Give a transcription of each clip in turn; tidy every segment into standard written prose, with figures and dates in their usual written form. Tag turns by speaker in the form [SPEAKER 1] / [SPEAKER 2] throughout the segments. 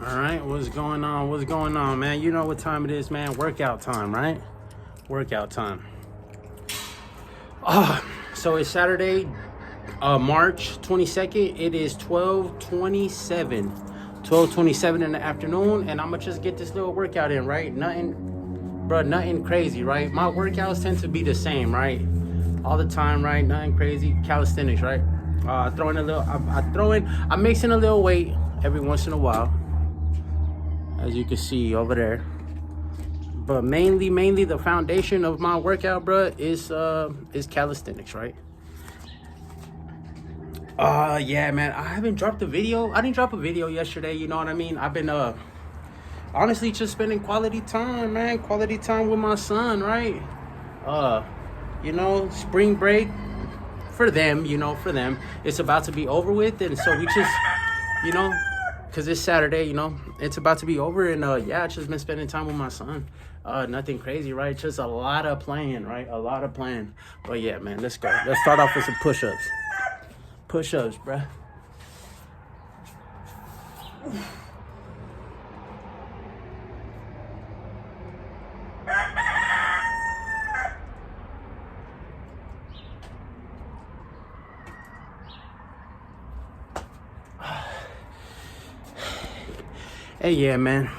[SPEAKER 1] All right, what's going on? What's going on, man? You know what time it is, man. Workout time, right? Workout time. So it's Saturday, March 22nd. It is 12:27 in the afternoon, and I'm gonna just get this little workout in, right? Nothing crazy, right? My workouts tend to be the same, right? All the time, right? Nothing crazy. Calisthenics, right? I'm mixing a little weight every once in a while, as you can see over there. But mainly the foundation of my workout, bro, is calisthenics, right? Yeah, man, I haven't dropped a video. I didn't drop a video yesterday, you know what I mean? I've been honestly just spending quality time, man. Quality time with my son, right? Spring break for them, it's about to be over with, and so we just, because it's Saturday, it's about to be over, and I've just been spending time with my son. Nothing crazy, right? Just a lot of playing, right? A lot of playing. But yeah, man, let's go. Let's start off with some push-ups. Push-ups, bruh. Hey, yeah, man.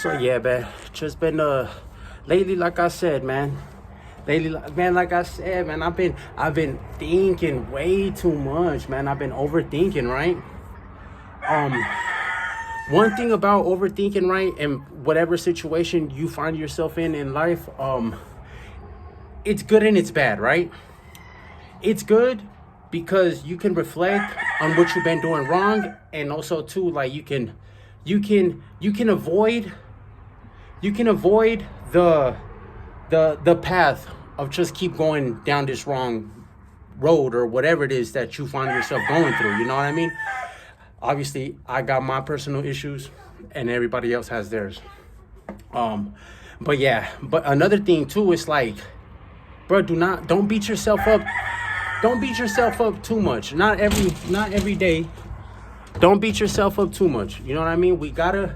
[SPEAKER 1] So yeah, man, just been lately, like I said, man. Like I said, man, I've been thinking way too much, man. I've been overthinking, right? One thing about overthinking, right, and whatever situation you find yourself in life, it's good and it's bad, right? It's good because you can reflect on what you've been doing wrong, and also too, like you can avoid the path of just keep going down this wrong road or whatever it is that you find yourself going through. You know what I mean? Obviously, I got my personal issues, and everybody else has theirs. But another thing too is like, bro, don't beat yourself up. Don't beat yourself up too much. Not every day. Don't beat yourself up too much. You know what I mean? We gotta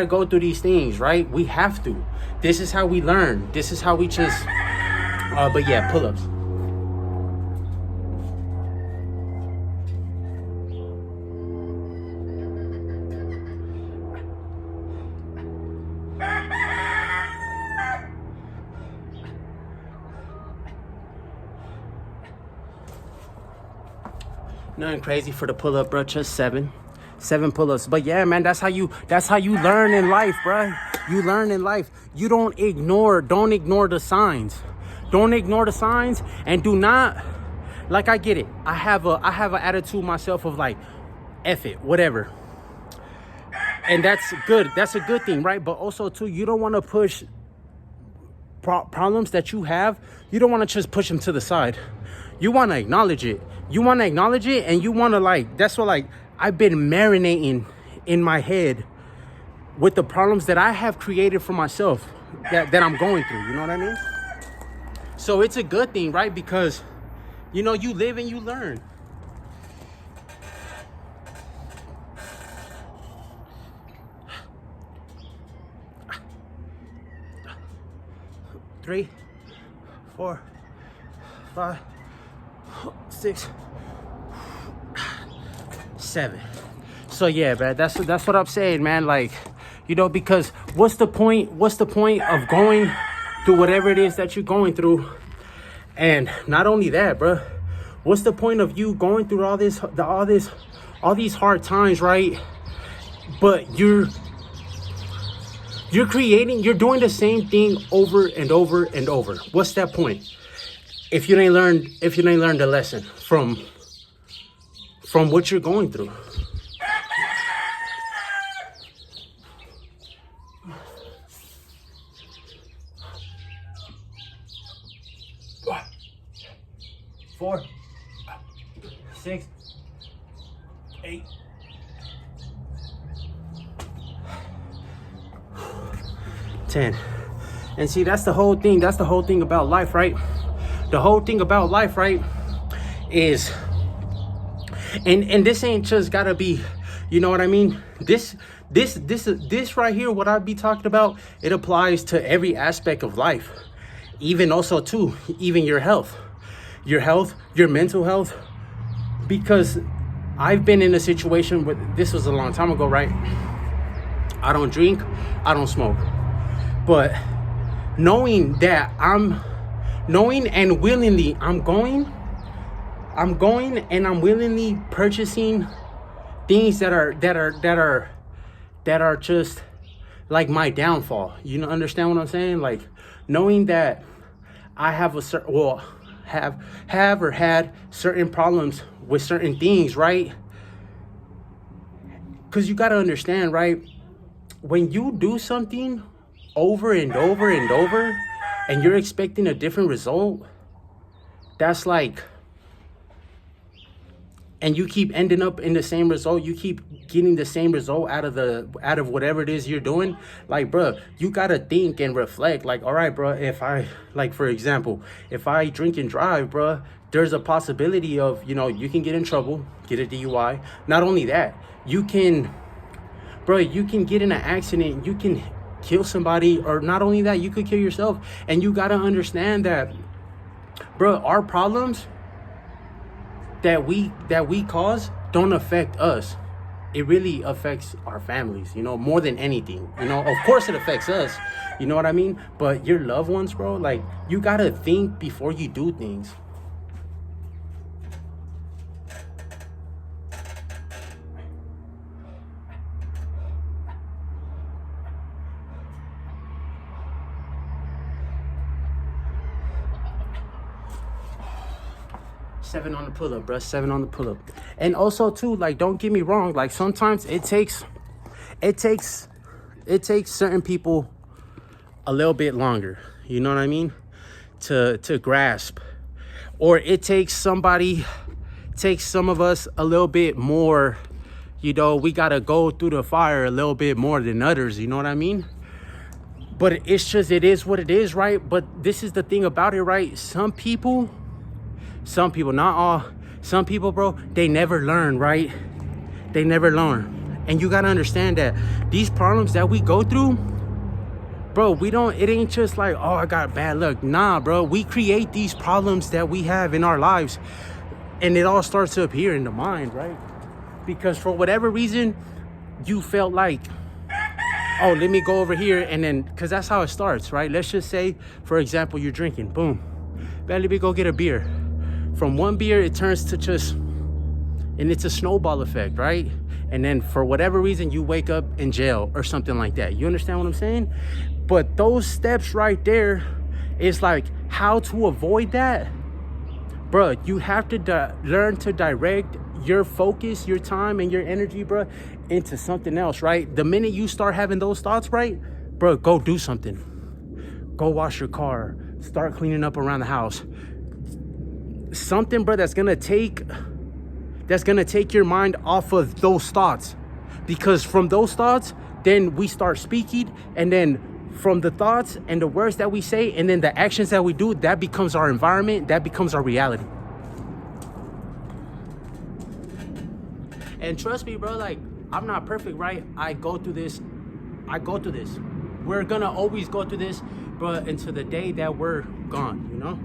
[SPEAKER 1] go through these things, right? We have to. This is how we learn. This is how we just pull-ups. Nothing crazy for the pull-up, bro. Just seven pull-ups. But yeah, man, that's how you learn in life, bro. You learn in life. You don't ignore the signs. Don't ignore the signs, and do not, like, I get it. I have an attitude myself of like, F it, whatever. And that's good. That's a good thing, right? But also too, you don't want to push problems that you have. You don't want to just push them to the side. You want to acknowledge it. And you want to, like, that's what, like, I've been marinating in my head with the problems that I have created for myself that I'm going through. You know what I mean? So it's a good thing, right? Because, you live and you learn. Three, 4, 5, 6, 7. So yeah, man, that's what I'm saying, man. Like, because what's the point of going through whatever it is that you're going through? And not only that, bro, what's the point of you going through all these hard times, right? But you're doing the same thing over and over and over. What's that point? If you ain't learned the lesson from what you're going through. Four, 6, 8, 10. And see, that's the whole thing. That's the whole thing about life, right? The whole thing about life, right, is And this ain't just gotta be, you know what I mean? This right here, what I be talking about, it applies to every aspect of life. Even also too, even your health, your mental health. Because I've been in a situation where, this was a long time ago, right? I don't drink, I don't smoke. But knowing and willingly I'm going and I'm willingly purchasing things that are just like my downfall. You know, understand what I'm saying? Like knowing that I have a certain, well, have or had certain problems with certain things, right? Because you got to understand, right? When you do something over and over and over and you're expecting a different result, that's like, and you keep ending up in the same result, you keep getting the same result out of whatever it is you're doing. Like, bro, you gotta think and reflect. Like, all right, bro, if I, like, for example, if I drink and drive, bro, there's a possibility of, you know, you can get in trouble, get a DUI. Not only that, you can get in an accident, you can kill somebody, or not only that, you could kill yourself. And you gotta understand that, bro, our problems that we cause don't affect us. It really affects our families, you know, more than anything. You know, of course it affects us, you know what I mean? But your loved ones, bro, like, you gotta think before you do things. Seven on the pull-up, bro. 7 on the pull-up. And also too, like, don't get me wrong, like, sometimes it takes certain people a little bit longer, you know what I mean, to grasp. Or it takes some of us a little bit more, you know, we gotta go through the fire a little bit more than others, you know what I mean? But it's just, it is what it is, right? But this is the thing about it, right? Some people, not all, some people, bro, they never learn, right? They never learn. And you gotta understand that these problems that we go through, bro, it ain't just like, oh, I got bad luck. Nah, bro, we create these problems that we have in our lives, and it all starts to appear in the mind, right? Because for whatever reason, you felt like, oh, let me go over here, and then, because that's how it starts, right? Let's just say, for example, you're drinking, boom, let me go get a beer. From one beer, it turns to just, and it's a snowball effect, right? And then for whatever reason, you wake up in jail or something like that. You understand what I'm saying? But those steps right there is like how to avoid that. Bro, you have to learn to direct your focus, your time, and your energy, bro, into something else, right? The minute you start having those thoughts, right, bro, go do something. Go wash your car. Start cleaning up around the house. Something, bro, that's gonna take your mind off of those thoughts. Because from those thoughts, then we start speaking, and then from the thoughts and the words that we say, and then the actions that we do, that becomes our environment, that becomes our reality. And trust me, bro, like, I'm not perfect, right? I go through this. We're gonna always go through this, bro, until the day that we're gone, you know?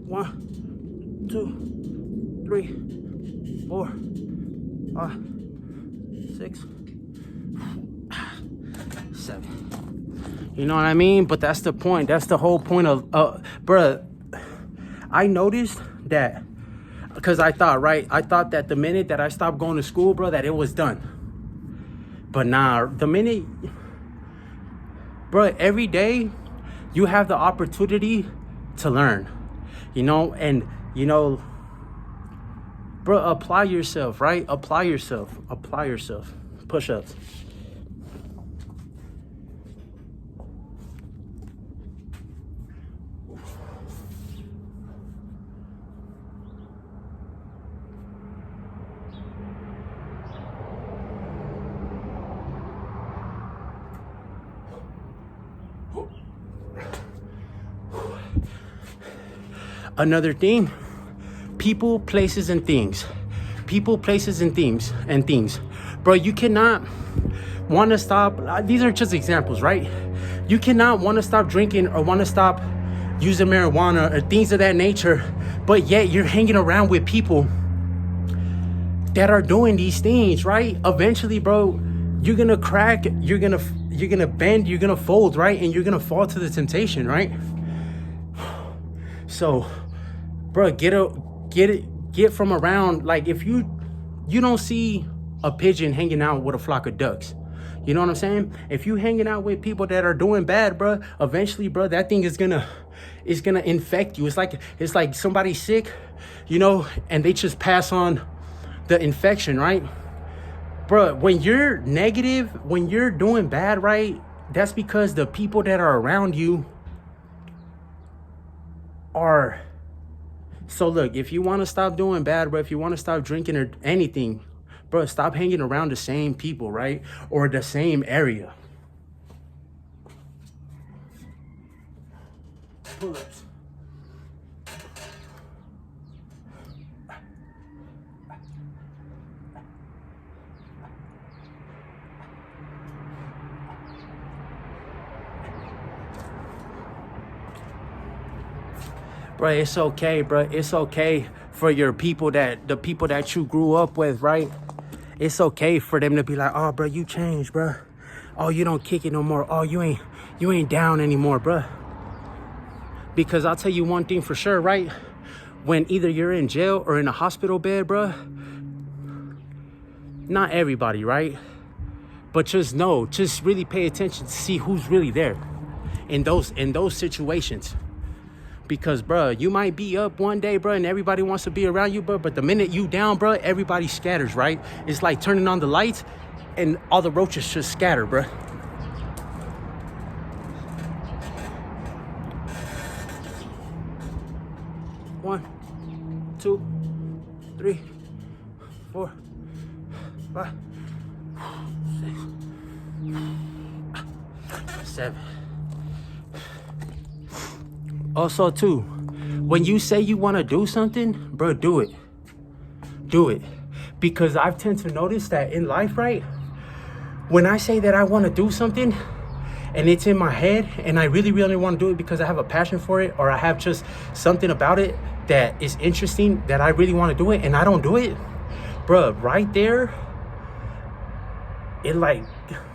[SPEAKER 1] 1, 2, 3, 4, 5, 6, 7. You know what I mean? But that's the point. That's the whole point of, bruh, I noticed that, because I thought that the minute that I stopped going to school, bro, that it was done. But nah, the minute, bro, every day you have the opportunity to learn, you know, and, you know, bro, apply yourself, right? Apply yourself. Push-ups. Another thing, people, places, and things. People, places, and things. Bro, you cannot want to stop. These are just examples, right? You cannot want to stop drinking or want to stop using marijuana or things of that nature, but yet you're hanging around with people that are doing these things, right? Eventually, bro, you're gonna crack, you're gonna bend, you're gonna fold, right? And you're gonna fall to the temptation, right? So, bro, get from around. Like, if you don't see a pigeon hanging out with a flock of ducks, you know what I'm saying? If you hanging out with people that are doing bad, bro, eventually, bro, that thing is gonna infect you. It's like somebody's sick, you know, and they just pass on the infection, right? Bro, when you're negative, when you're doing bad, right, that's because the people that are around you are. So look, if you want to stop doing bad, bro, if you want to stop drinking or anything, bro, stop hanging around the same people, right? Or the same area. Pull-ups. Bro, it's okay, bro. It's okay for the people that you grew up with, right? It's okay for them to be like, oh, bro, you changed, bro. Oh, you don't kick it no more. Oh, you ain't down anymore, bro. Because I'll tell you one thing for sure, right? When either you're in jail or in a hospital bed, bro, not everybody, right? But just really pay attention to see who's really there in those situations. Because, bro, you might be up one day, bro, and everybody wants to be around you, bro. But the minute you down, bro, everybody scatters, right? It's like turning on the lights and all the roaches just scatter, bro. One, 2, 3, 4, 5, 6, 7. Also, too, when you say you want to do something, bro, do it. Do it. Because I tend to notice that in life, right? When I say that I want to do something and it's in my head and I really, really want to do it because I have a passion for it, or I have just something about it that is interesting that I really want to do it and I don't do it, bro, right there, it, like,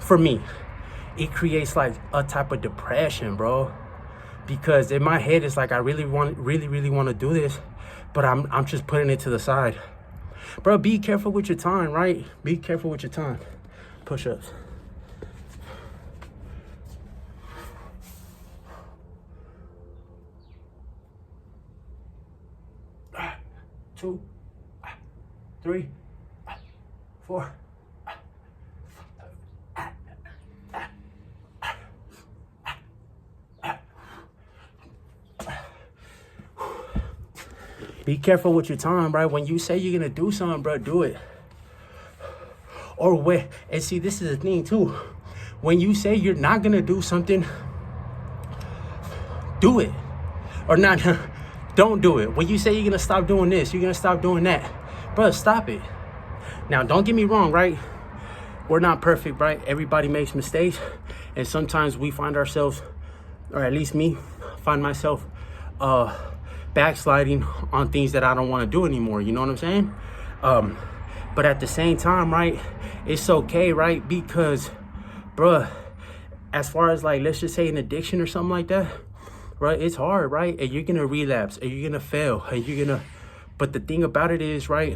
[SPEAKER 1] for me, it creates like a type of depression, bro. Because in my head, it's like I really want to do this, but I'm just putting it to the side. Bro, be careful with your time, right? Be careful with your time. Push-ups. Two, 3, 4. Be careful with your time, right? When you say you're gonna do something, bro, do it. Or when, and see, this is the thing too. When you say you're not gonna do something, do it. Or not, don't do it. When you say you're gonna stop doing this, you're gonna stop doing that, bro, stop it. Now, don't get me wrong, right? We're not perfect, right? Everybody makes mistakes, and sometimes we find ourselves, or at least me, find myself backsliding on things that I don't want to do anymore. You know what I'm saying? But at the same time, right, it's okay, right? Because, bruh, as far as, like, let's just say an addiction or something like that, right, it's hard, right? And you're gonna relapse, and you're gonna fail, and you're gonna, but the thing about it is, right,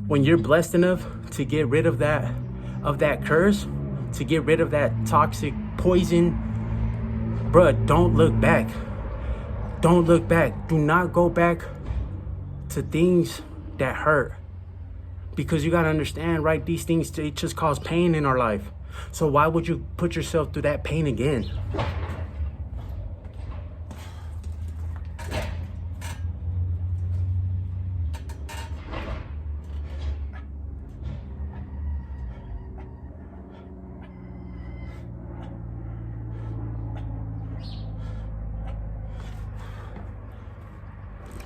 [SPEAKER 1] when you're blessed enough to get rid of that curse, to get rid of that toxic poison, bruh, don't look back. Don't look back. Do not go back to things that hurt. Because you gotta understand, right, these things, they just cause pain in our life. So why would you put yourself through that pain again?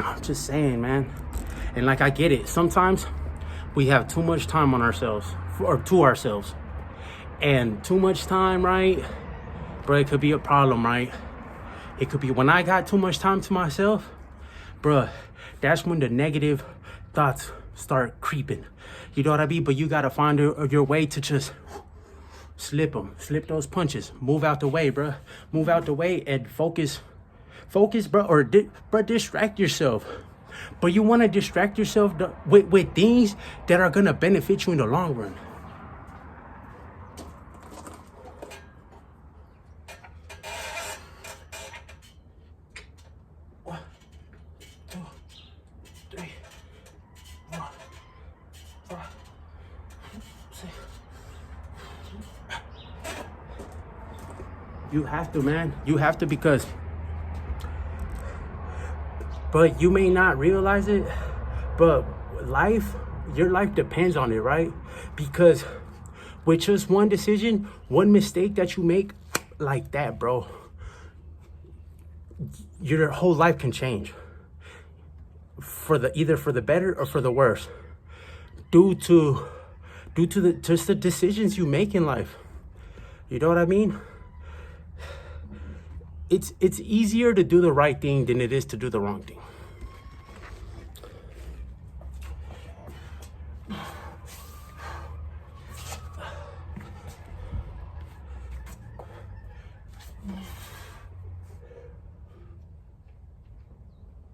[SPEAKER 1] I'm just saying, man. And like, I get it. Sometimes we have too much time on ourselves, or to ourselves. And too much time, right? Bro, it could be a problem, right? It could be when I got too much time to myself, bro, that's when the negative thoughts start creeping. You know what I mean? But you got to find your way to just slip those punches, move out the way, bro. Move out the way and focus, bro, or distract yourself. But you want to distract yourself with things that are going to benefit you in the long run. One, two, three, 4, 5, 6. You have to, man. You have to, because but you may not realize it, but your life depends on it, right? Because with just one decision, one mistake that you make like that, bro, your whole life can change either for the better or for the worse, due to just the decisions you make in life. You know what I mean? It's easier to do the right thing than it is to do the wrong thing.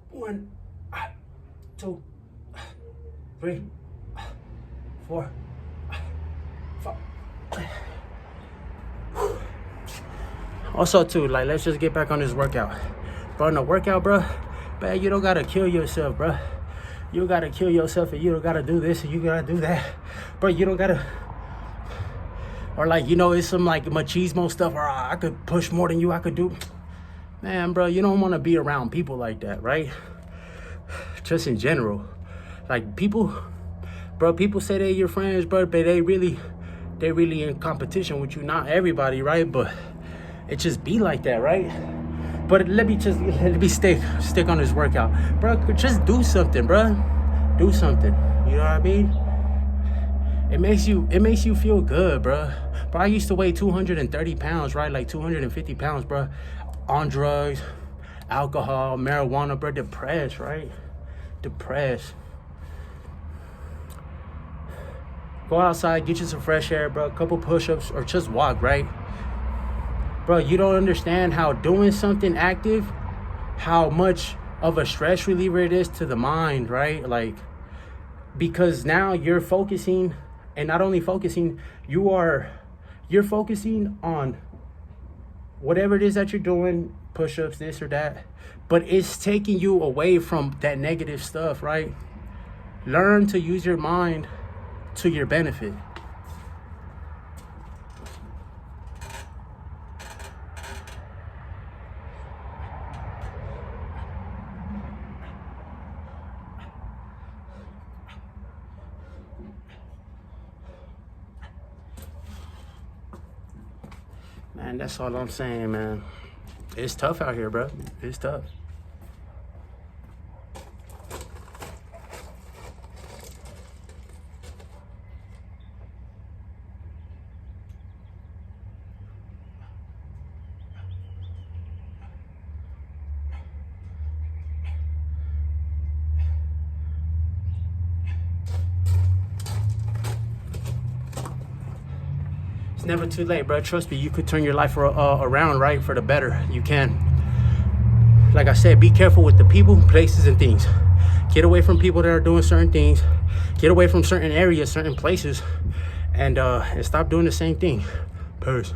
[SPEAKER 1] One, 2, 3, 4, 5. Also, too, like, let's just get back on this workout. Bro, in a workout, bro, man, you don't gotta kill yourself, bro. You gotta kill yourself, and you don't gotta do this and you gotta do that. Bro, you don't gotta, or like, you know, it's some like machismo stuff, or I could push more than you, I could do. Man, bro, you don't want to be around people like that, right? Just in general. Like, people say they're your friends, bro, but they really in competition with you. Not everybody, right? But it just be like that, right? But let me stick on this workout, bro. Just do something, bro. Do something. You know what I mean? It makes you feel good, bro. Bro, I used to weigh 230 pounds, right? Like 250 pounds, bro. On drugs, alcohol, marijuana, bro. Depressed, right? Depressed. Go outside, get you some fresh air, bro. A couple push-ups, or just walk, right? Bro, you don't understand how doing something active, how much of a stress reliever it is to the mind, right? Like, because now you're focusing, and not only focusing, you're focusing on whatever it is that you're doing, push-ups, this or that, but it's taking you away from that negative stuff, right? Learn to use your mind to your benefit. Man, that's all I'm saying, man. It's tough out here, bro. It's tough. It's never too late, bro. Trust me, you could turn your life around, right, for the better. You can. Like I said, be careful with the people, places, and things. Get away from people that are doing certain things. Get away from certain areas, certain places, and stop doing the same thing. Peace.